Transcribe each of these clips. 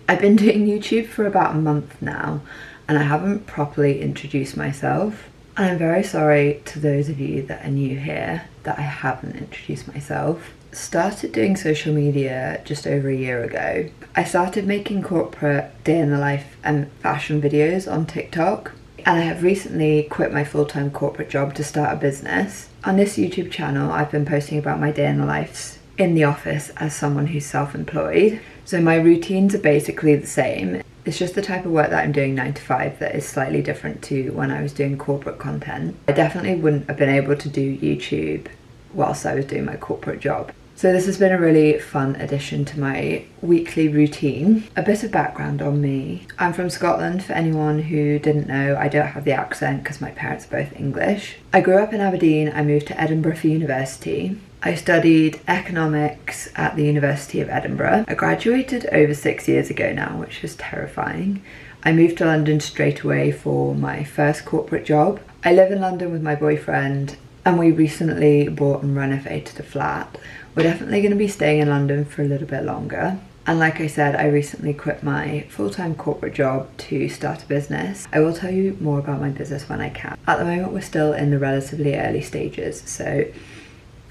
I've been doing YouTube for about a month now and I haven't properly introduced myself. And I'm very sorry to those of you that are new here that I haven't introduced myself. Started doing social media just over a year ago. I started making corporate day in the life and fashion videos on TikTok. And I have recently quit my full-time corporate job to start a business. On this YouTube channel, I've been posting about my day in the life in the office as someone who's self-employed. So my routines are basically the same. It's just the type of work that I'm doing 9 to 5 that is slightly different to when I was doing corporate content. I definitely wouldn't have been able to do YouTube whilst I was doing my corporate job. So this has been a really fun addition to my weekly routine. A bit of background on me. I'm from Scotland, for anyone who didn't know. I don't have the accent because my parents are both English. I grew up in Aberdeen. I moved to Edinburgh for university. I studied economics at the University of Edinburgh. I graduated over 6 years ago now, which is terrifying. I moved to London straight away for my first corporate job. I live in London with my boyfriend and we recently bought and renovated a flat. We're definitely going to be staying in London for a little bit longer. And like I said, I recently quit my full-time corporate job to start a business. I will tell you more about my business when I can. At the moment, we're still in the relatively early stages, so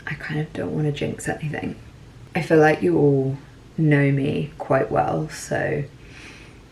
I kind of don't want to jinx anything. I feel like you all know me quite well, so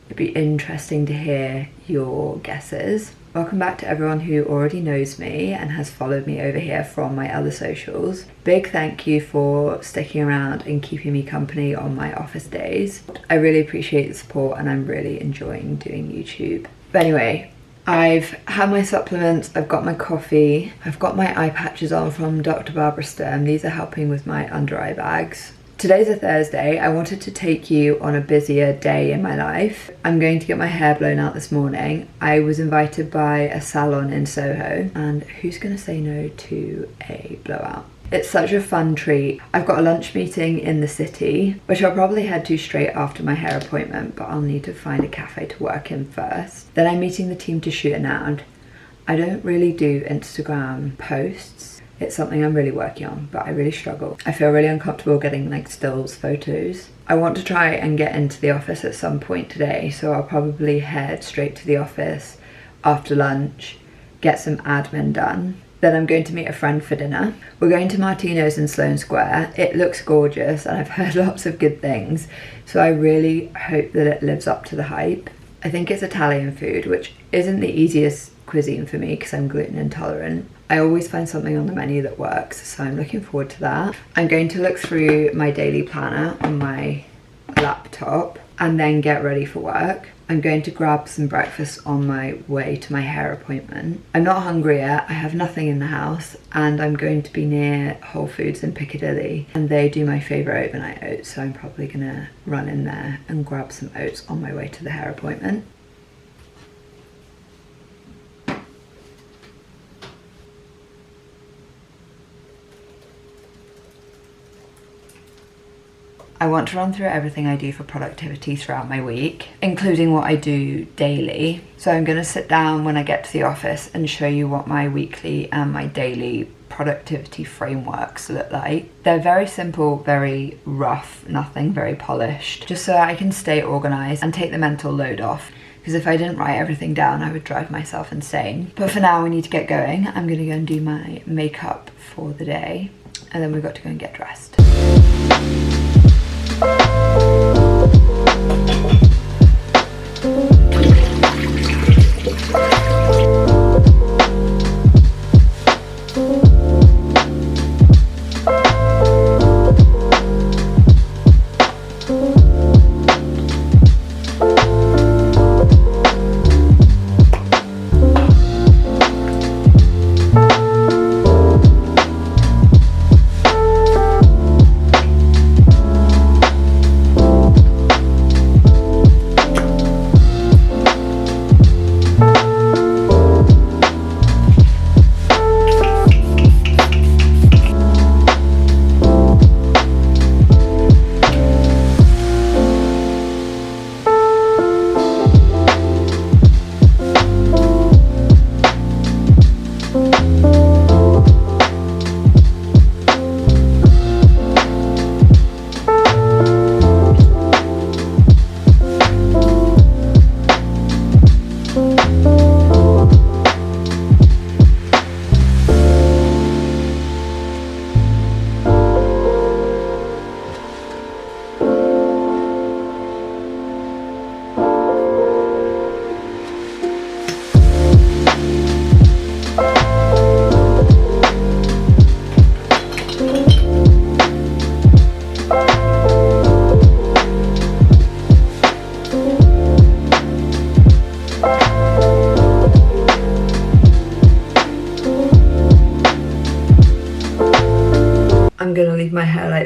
it'd be interesting to hear your guesses. Welcome back to everyone who already knows me and has followed me over here from my other socials. Big thank you for sticking around and keeping me company on my office days. I really appreciate the support and I'm really enjoying doing YouTube. But anyway, I've had my supplements, I've got my coffee, I've got my eye patches on from Dr. Barbara Sturm. These are helping with my under eye bags. Today's a Thursday. I wanted to take you on a busier day in my life. I'm going to get my hair blown out this morning. I was invited by a salon in Soho, and who's gonna say no to a blowout? It's such a fun treat. I've got a lunch meeting in the city, which I'll probably head to straight after my hair appointment, but I'll need to find a cafe to work in first. Then I'm meeting the team to shoot an ad. I don't really do Instagram posts. It's something I'm really working on, but I really struggle. I feel really uncomfortable getting like stills photos. I want to try and get into the office at some point today, so I'll probably head straight to the office after lunch, get some admin done. Then I'm going to meet a friend for dinner. We're going to Martino's in Sloane Square. It looks gorgeous and I've heard lots of good things, so I really hope that it lives up to the hype. I think it's Italian food, which isn't the easiest cuisine for me because I'm gluten intolerant. I always find something on the menu that works, so I'm looking forward to that. I'm going to look through my daily planner on my laptop and then get ready for work. I'm going to grab some breakfast on my way to my hair appointment. I'm not hungry yet, I have nothing in the house, and I'm going to be near Whole Foods in Piccadilly, and they do my favourite overnight oats, so I'm probably gonna run in there and grab some oats on my way to the hair appointment. I want to run through everything I do for productivity throughout my week, including what I do daily. So I'm going to sit down when I get to the office and show you what my weekly and my daily productivity frameworks look like. They're very simple, very rough, nothing very polished, just so I can stay organised and take the mental load off. Because if I didn't write everything down, I would drive myself insane. But for now, we need to get going. I'm going to go and do my makeup for the day, and then we've got to go and get dressed.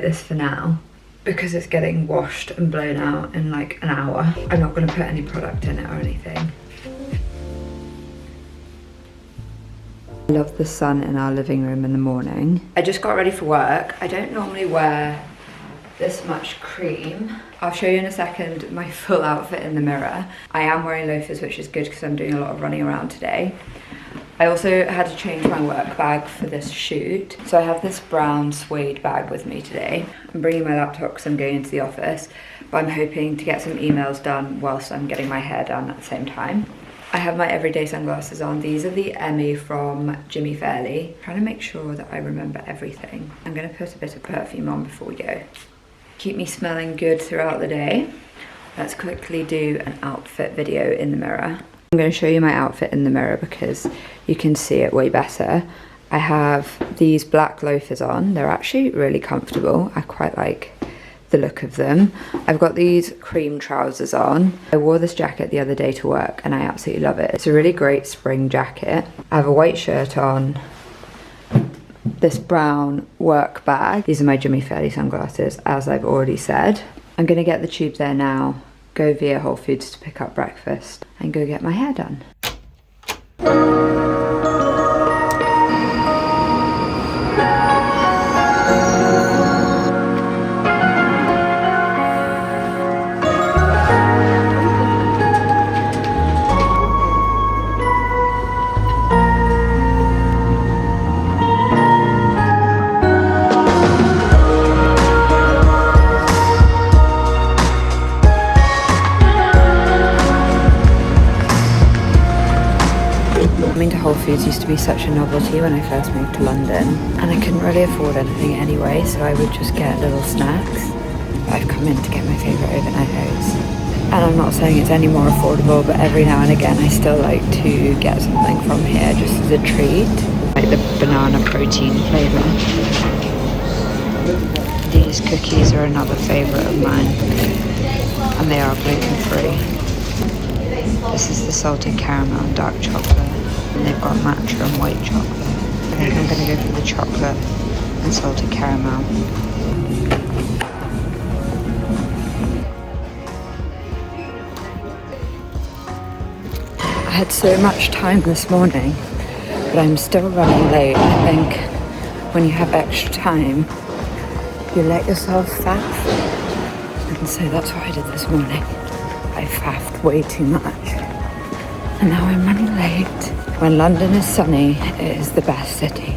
this for now because it's getting washed and blown out in like an hour. I'm not going to put any product in it or anything. I love the sun in our living room in the morning. I just got ready for work. I don't normally wear this much cream. I'll show you in a second my full outfit in the mirror. I am wearing loafers, which is good because I'm doing a lot of running around today. I also had to change my work bag for this shoot. So I have this brown suede bag with me today. I'm bringing my laptop because I'm going into the office, but I'm hoping to get some emails done whilst I'm getting my hair done at the same time. I have my everyday sunglasses on. These are the Emmy from Jimmy Fairley. I'm trying to make sure that I remember everything. I'm gonna put a bit of perfume on before we go. Keep me smelling good throughout the day. Let's quickly do an outfit video in the mirror. I'm going to show you my outfit in the mirror because you can see it way better. I have these black loafers on. They're actually really comfortable. I quite like the look of them. I've got these cream trousers on. I wore this jacket the other day to work and I absolutely love it. It's a really great spring jacket. I have a white shirt on, this brown work bag. These are my Jimmy Fairley sunglasses, as I've already said. I'm gonna get the tube there now, go via Whole Foods to pick up breakfast, and go get my hair done. Coming to Whole Foods used to be such a novelty when I first moved to London, and I couldn't really afford anything anyway, so I would just get little snacks. I've come in to get my favourite overnight oats. And I'm not saying it's any more affordable, but every now and again I still like to get something from here just as a treat. Like the banana protein flavour. These cookies are another favourite of mine, and they are gluten-free. This is the salted caramel and dark chocolate, and they've got matcha and white chocolate. I think I'm going to go for the chocolate and salted caramel. I had so much time this morning, but I'm still running late. I think when you have extra time, you let yourself faff. And so that's what I did this morning. I faffed way too much. And now I'm running late. When London is sunny, it is the best city.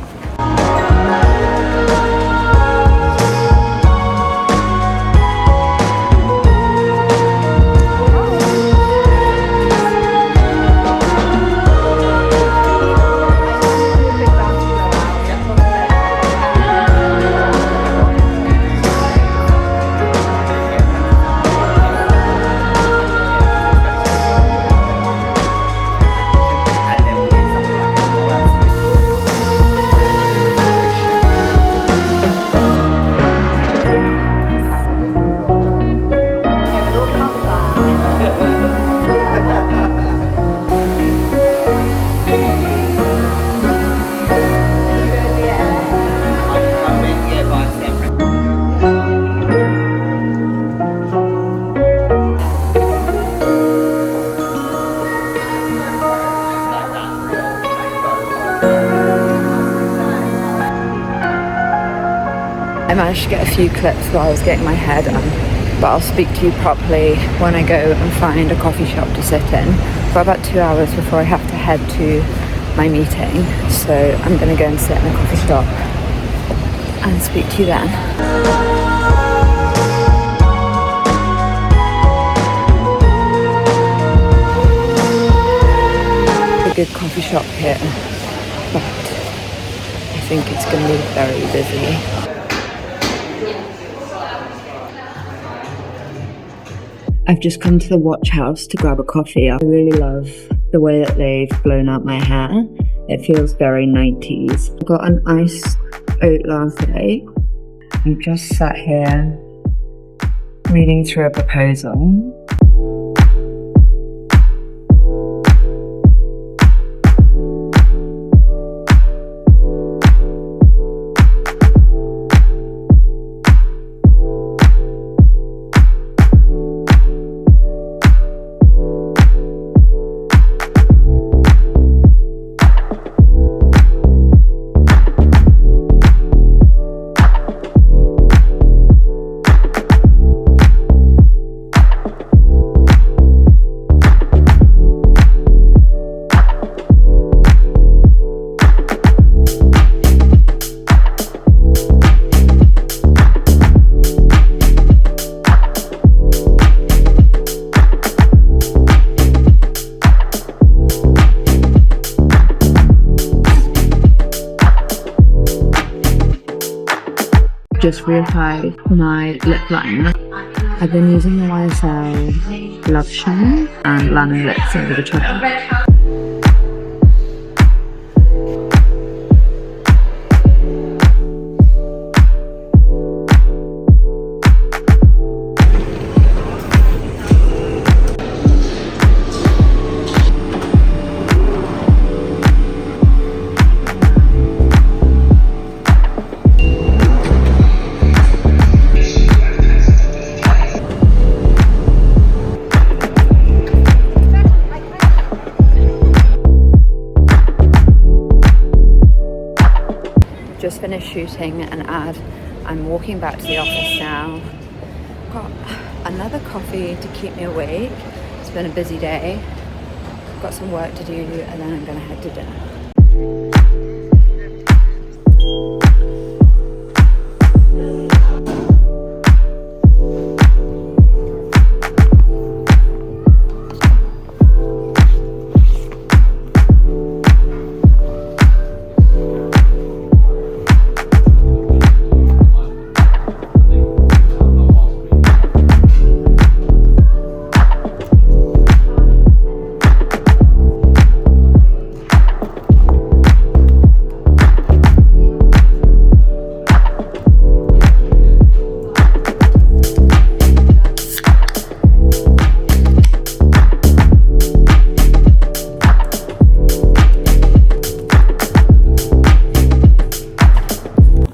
I managed to get a few clips while I was getting my hair done, but I'll speak to you properly when I go and find a coffee shop to sit in. I've got about 2 hours before I have to head to my meeting, so I'm going to go and sit in a coffee shop and speak to you then. A good coffee shop here, but I think it's going to be very busy. I've just come to the Watch House to grab a coffee. I really love the way that they've blown out my hair. It feels very 90s. I've got an iced oat latte. I'm just sat here reading through a proposal. just reapplied my lip liner. I've been using the YSL Love Shine and Lana Lips over the top. Just finished shooting an ad. I'm walking back to the office now. Got another coffee to keep me awake. It's been a busy day. Got some work to do and then I'm gonna head to dinner.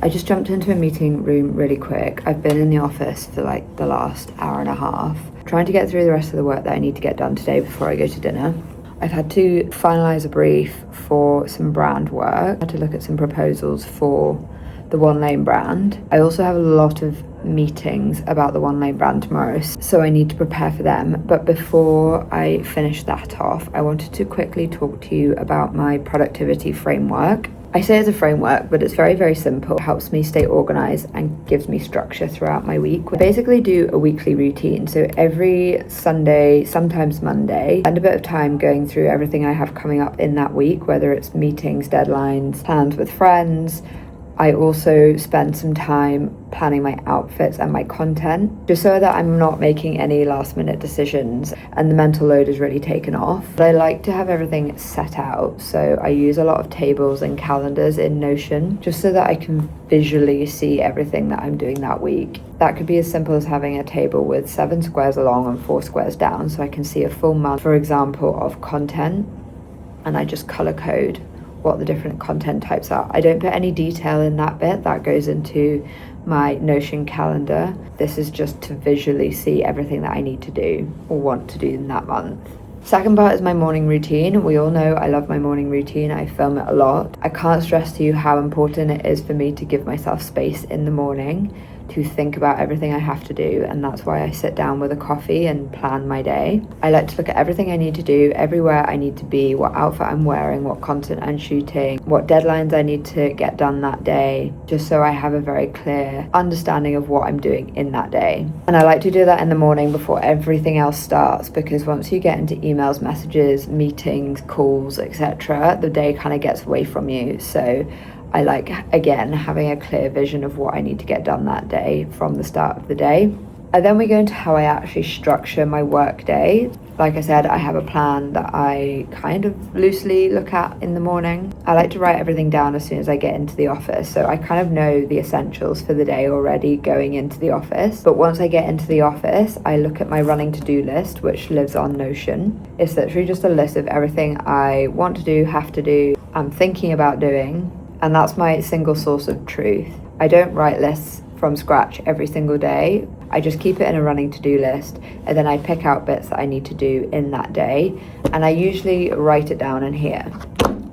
I just jumped into a meeting room really quick. I've been in the office for like the last hour and a half, trying to get through the rest of the work that I need to get done today before I go to dinner. I've had to finalise a brief for some brand work. I had to look at some proposals for the One Lane brand. I also have a lot of meetings about the One Lane brand tomorrow, so I need to prepare for them. But before I finish that off, I wanted to quickly talk to you about my productivity framework. I say it's a framework, but it's very, very simple. It helps me stay organized and gives me structure throughout my week. I basically do a weekly routine. So every Sunday, sometimes Monday, spend a bit of time going through everything I have coming up in that week, whether it's meetings, deadlines, plans with friends. I also spend some time planning my outfits and my content, just so that I'm not making any last minute decisions and the mental load is really taken off. But I like to have everything set out, so I use a lot of tables and calendars in Notion, just so that I can visually see everything that I'm doing that week. That could be as simple as having a table with 7 squares along and 4 squares down, so I can see a full month, for example, of content, and I just color code what the different content types are. I don't put any detail in that bit. That goes into my Notion calendar. This is just to visually see everything that I need to do or want to do in that month. Second part is my morning routine. We all know I love my morning routine. I film it a lot. I can't stress to you how important it is for me to give myself space in the morning to think about everything I have to do, and that's why I sit down with a coffee and plan my day. I like to look at everything I need to do, everywhere I need to be, what outfit I'm wearing, what content I'm shooting, what deadlines I need to get done that day, just so I have a very clear understanding of what I'm doing in that day. And I like to do that in the morning before everything else starts, because once you get into emails, messages, meetings, calls, etc., the day kind of gets away from you. So I like, again, having a clear vision of what I need to get done that day from the start of the day. And then we go into how I actually structure my work day. Like I said, I have a plan that I kind of loosely look at in the morning. I like to write everything down as soon as I get into the office, so I kind of know the essentials for the day already going into the office. But once I get into the office, I look at my running to-do list, which lives on Notion. It's literally just a list of everything I want to do, have to do, I'm thinking about doing, and that's my single source of truth. I don't write lists from scratch every single day. I just keep it in a running to-do list, and then I pick out bits that I need to do in that day, and I usually write it down in here.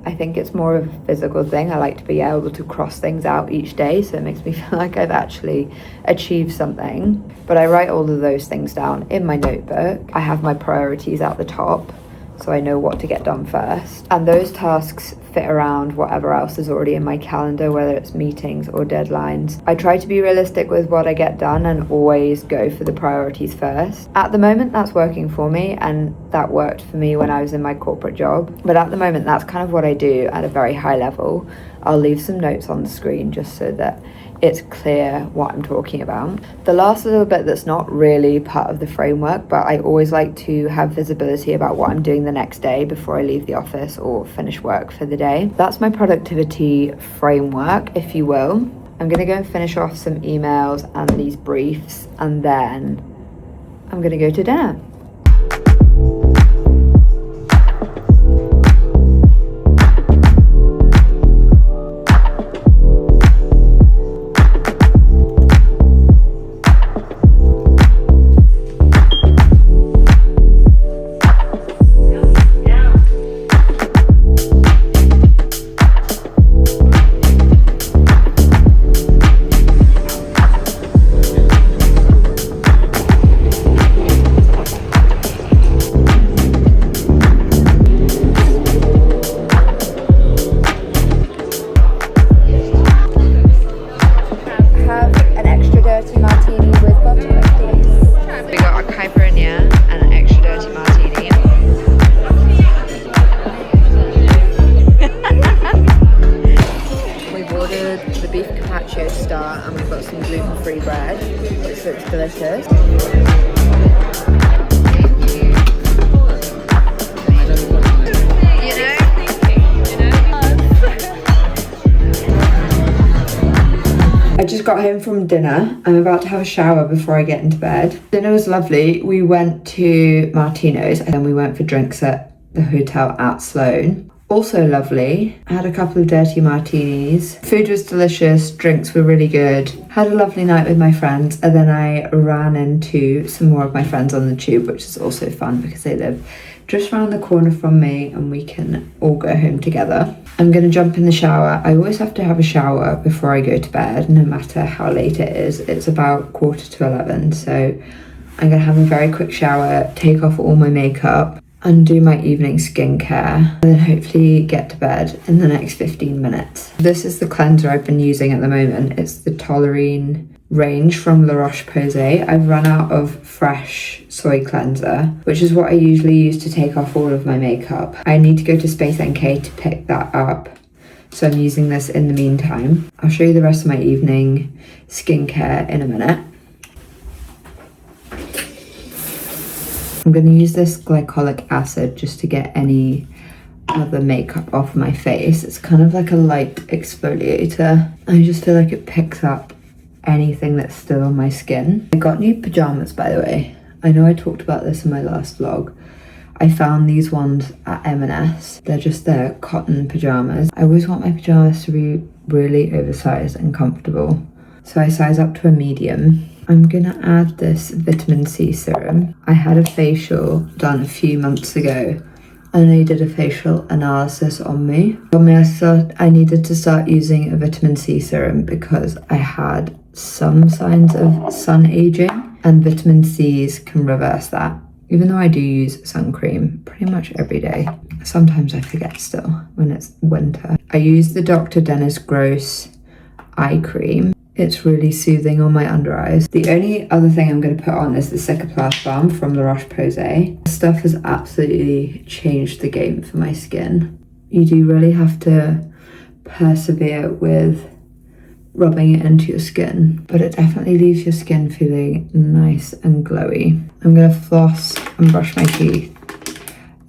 I think it's more of a physical thing. I like to be able to cross things out each day, so it makes me feel like I've actually achieved something. But I write all of those things down in my notebook. I have my priorities at the top, so I know what to get done first. And those tasks fit around whatever else is already in my calendar, whether it's meetings or deadlines. I try to be realistic with what I get done and always go for the priorities first. At the moment, that's working for me, and that worked for me when I was in my corporate job. But at the moment, that's kind of what I do at a very high level. I'll leave some notes on the screen just so that it's clear what I'm talking about. The last little bit that's not really part of the framework, but I always like to have visibility about what I'm doing the next day before I leave the office or finish work for the day. That's my productivity framework, if you will. I'm gonna go and finish off some emails and these briefs, and then I'm gonna go to dinner. And we've got some gluten-free bread, which looks delicious. I just got home from dinner. I'm about to have a shower before I get into bed. Dinner was lovely. We went to Martino's and then we went for drinks at the hotel at Sloane. Also lovely. I had a couple of dirty martinis. Food was delicious, drinks were really good. Had a lovely night with my friends, and then I ran into some more of my friends on the tube, which is also fun because they live just around the corner from me and we can all go home together. I'm gonna jump in the shower. I always have to have a shower before I go to bed, no matter how late it is. It's about 11:15, so I'm gonna have a very quick shower, take off all my makeup, and do my evening skincare, and then hopefully get to bed in the next 15 minutes. This is the cleanser I've been using at the moment. It's the Toleriane range from La Roche-Posay. I've run out of fresh soy cleanser, which is what I usually use to take off all of my makeup. I need to go to Space NK to pick that up, so I'm using this in the meantime. I'll show you the rest of my evening skincare in a minute. I'm going to use this glycolic acid just to get any other makeup off my face. It's kind of like a light exfoliator. I just feel like it picks up anything that's still on my skin. I got new pajamas, by the way. I know I talked about this in my last vlog. I found these ones at M&S. They're just their cotton pajamas. I always want my pajamas to be really oversized and comfortable, so I size up to a medium. I'm gonna add this vitamin C serum. I had a facial done a few months ago and they did a facial analysis on me. I needed to start using a vitamin C serum because I had some signs of sun aging, and vitamin C's can reverse that. Even though I do use sun cream pretty much every day, sometimes I forget still when it's winter. I use the Dr. Dennis Gross eye cream. It's really soothing on my under eyes. The only other thing I'm going to put on is the Cicaplast Balm from La Roche-Posay. This stuff has absolutely changed the game for my skin. You do really have to persevere with rubbing it into your skin, but it definitely leaves your skin feeling nice and glowy. I'm going to floss and brush my teeth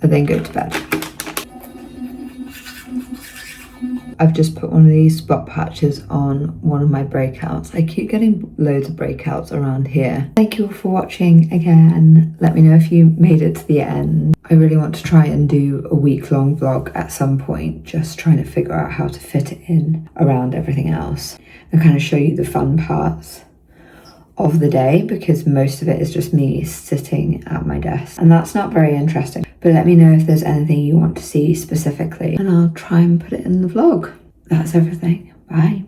and then go to bed. I've just put one of these spot patches on one of my breakouts. I keep getting loads of breakouts around here. Thank you all for watching again. Let me know if you made it to the end. I really want to try and do a week-long vlog at some point, just trying to figure out how to fit it in around everything else and kind of show you the fun parts of the day, because most of it is just me sitting at my desk and that's not very interesting. But let me know if there's anything you want to see specifically and I'll try and put it in the vlog. That's everything. Bye.